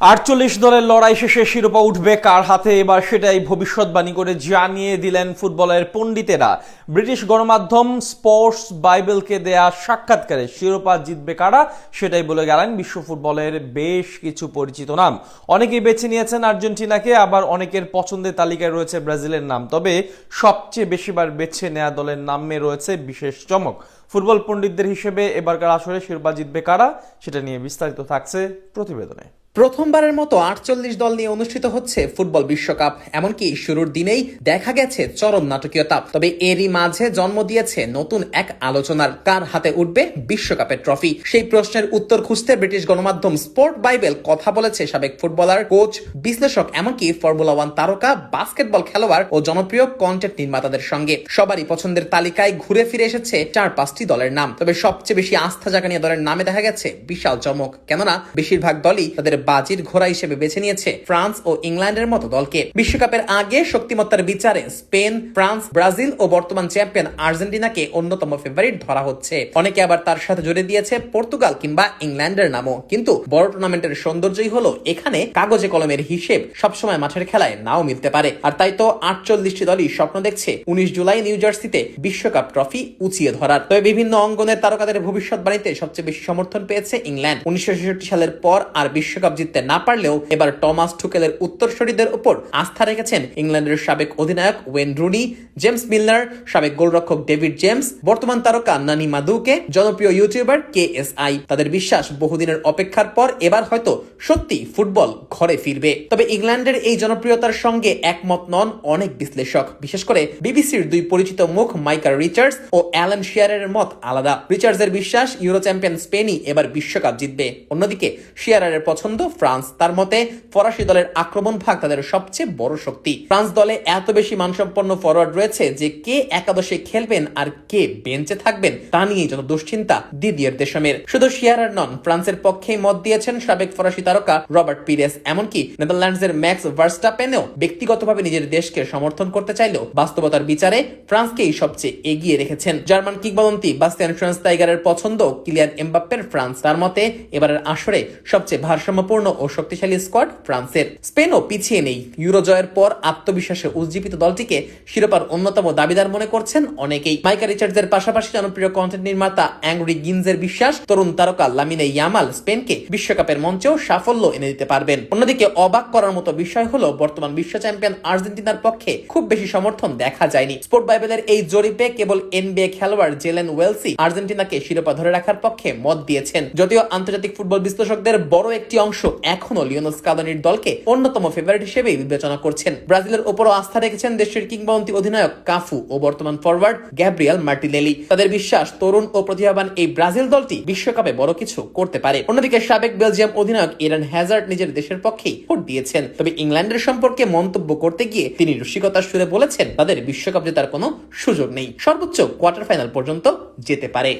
48 দলের লড়াই শেষে শিরোপা উঠবে কার হাতে, এবার সেটাই ভবিষ্যৎবাণী করে জানিয়ে দিলেন ফুটবলের পণ্ডিতেরা। ব্রিটিশ গণমাধ্যম স্পোর্টস বাইবেলকে দেয়া সাক্ষাৎকারে শিরোপা জিতবে কারা সেটাই বলে গেলেন বিশ্ব ফুটবলের বেশ কিছু পরিচিত নাম। অনেকেই বেছে নিয়েছেন আর্জেন্টিনাকে, আবার অনেকের পছন্দের তালিকায় রয়েছে ব্রাজিলের নাম। তবে সবচেয়ে বেশিবার বেছে নেওয়া দলের নামে রয়েছে বিশেষ চমক। ফুটবল পণ্ডিতদের হিসেবে এবারকার আসরে শিরোপা জিতবে কারা সেটা নিয়ে বিস্তারিত থাকছে প্রতিবেদনে। প্রথমবারের মতো 48 দল নিয়ে অনুষ্ঠিত হচ্ছে ফুটবল বিশ্বকাপ। এমনকি শুরুর দিনেই দেখা গেছে চরম নাটকীয়তা। তবে এরই মাঝে জন্ম দিয়েছে নতুন এক আলোচনার, কার হাতে উঠবে বিশ্বকাপের ট্রফি। সেই প্রশ্নের উত্তর খুঁজতে ব্রিটিশ গণমাধ্যম স্পোর্ট বাইবেল কথা বলেছে সাবেক ফুটবলার, কোচ, বিশ্লেষক, এমনকি ফর্মুলা 1 তারকা, বাস্কেটবল খেলোয়াড় ও জনপ্রিয় কন্টেন্ট নির্মাতাদের সঙ্গে। সবারই পছন্দের তালিকায় ঘুরে ফিরে এসেছে 4-5টি দলের নাম। তবে সবচেয়ে বেশি আস্থা জাগানিয়া দলের নামে দেখা গেছে বিশাল চমক। কেননা বেশিরভাগ দলই তাদের বাজির ঘোড়া হিসেবে বেছে নিয়েছে ফ্রান্স ও ইংল্যান্ডের মতো দলকে। বিশ্বকাপের আগে শক্তিমত্তার বিচারে স্পেন, ফ্রান্স, ব্রাজিল ও বর্তমান চ্যাম্পিয়ন আর্জেন্টিনাকে অন্যতম ফেভারিট ধরা হচ্ছে। অনেকে আবার তার সাথে জড়িয়ে দিয়েছে পর্তুগাল কিংবা ইংল্যান্ডের নামও। কিন্তু বড় টুর্নামেন্টের সৌন্দর্যই হলো এখানে কাগজে কলমের হিসেব সবসময় মাঠের খেলায় নাও মিলতে পারে। আর তাই তো 48টি দলই স্বপ্ন দেখছে 19 জুলাই নিউ জার্সিতে বিশ্বকাপ ট্রফি উঁচিয়ে ধরার। তবে বিভিন্ন অঙ্গনের তারকাদের ভবিষ্যৎবাণীতে সবচেয়ে বেশি সমর্থন পেয়েছে ইংল্যান্ড। 1966 সালের পর আর বিশ্বকাপ জিততে না পারলেও এবার টমাস টুকেলের উত্তরসূরিদের উপর আস্থা রেখেছেন ইংল্যান্ডের সাবেক অধিনায়ক ওয়েন রুনি, জেমস মিলনার, সাবেক গোলরক্ষক ডেভিড জেমস, বর্তমান তারকা নানি মাদুকে, জনপ্রিয় ইউটিউবার KSI। তাদের বিশ্বাস বহুদিনের অপেক্ষার পর এবার হয়তো সত্যি ফুটবল ঘরে ফিরবে। তবে ইংল্যান্ডের এই জনপ্রিয়তার সঙ্গে একমত নন অনেক বিশ্লেষক। বিশেষ করে বিবিসির দুই পরিচিত মুখ মাইকা রিচার্ডস ও অ্যালান শিয়ারের মত আলাদা। রিচার্ডসের বিশ্বাস ইউরো চ্যাম্পিয়ন স্পেনই এবার বিশ্বকাপ জিতবে। অন্যদিকে শিয়ারের পছন্দ ফ্রান্স। তার মতে ফরাসি দলের আক্রমণ ভাগ তাদের সবচেয়ে বড় শক্তি। ফ্রান্স দলে এত বেশি মানসম্পন্ন ফরওয়ার্ড রয়েছে যে কে একাদশে খেলবেন আর কে বেঞ্চে থাকবেন তা নিয়ে যত দুশ্চিন্তা দিদিয়ের দেশমের। শুধু শিয়ারার নন, ফ্রান্সের পক্ষেই মত দিয়েছেন সাবেক ফরাসি তারকা রবার্ট পিরেস। এমনকি নেদারল্যান্ডসের ম্যাক্স ভার্স্টাপেনও ব্যক্তিগতভাবে নিজের দেশকে সমর্থন করতে চাইলেও বাস্তবতার বিচারে ফ্রান্সকেই সবচেয়ে এগিয়ে রেখেছেন। জার্মান কিংবদন্তি বাস্তিয়ান শোয়েনস্টাইগারের পছন্দ কিলিয়ান এমবাপ্পের ফ্রান্স। তার মতে এবারের আসরে সবচেয়ে ভারসাম্যপূর্ণ ও শক্তিশালী স্কোয়াড ফ্রান্সের। স্পেনও পিছিয়ে নেই। ইউরো জয়ের পর আত্মবিশ্বাসে উজ্জীবিত দলটিকে শিরোপার অন্যতম দাবিদার মনে করছেন অনেকেই। মাইকা রিচার্ডসের পাশাপাশি জনপ্রিয় কন্টেন্ট নির্মাতা অ্যাংরি গিনজের বিশ্বাস তরুণ তারকা লামিনে ইয়ামাল স্পেনকে বিশ্বকাপের মঞ্চেও সাফল্য এনে দিতে পারবেন। অন্যদিকে অবাক করার মতো বিষয় হলো বর্তমান বিশ্ব চ্যাম্পিয়ন আর্জেন্টিনার পক্ষে খুব বেশি সমর্থন দেখা যায়নি। স্পোর্ট বাইবেলের এই জরিপে কেবল NBA খেলোয়াড় জেলেন ওয়েলসি আর্জেন্টিনাকে শিরোপা ধরে রাখার পক্ষে মত দিয়েছেন। যদিও আন্তর্জাতিক ফুটবল বিশ্লেষকদের বড় একটি অংশ এখনো লিওনেল স্কালোনির দলকে অন্যতম ফেভারিট হিসেবে বিবেচনা করছেন। ব্রাজিলের উপরও আস্থা রেখেছেন দেশের কিংবদন্তি অধিনায়ক কাফু ও বর্তমান ফরওয়ার্ড গ্যাব্রিয়েল মার্টিনেলি। তাদের বিশ্বাস তরুণ ও প্রতিভাবান এই ব্রাজিল দলটি বিশ্বকাপে বড় কিছু করতে পারে। অন্যদিকে সাবেক বেলজিয়াম অধিনায়ক এডেন হ্যাজার্ড নিজের দেশের পক্ষেই ভোট দিয়েছেন। তবে ইংল্যান্ডের সম্পর্কে মন্তব্য করতে গিয়ে তিনি রসিকতার সুরে বলেছেন তাদের বিশ্বকাপ জেতার কোনো সুযোগ নেই, সর্বোচ্চ কোয়ার্টার ফাইনাল পর্যন্ত যেতে পারে।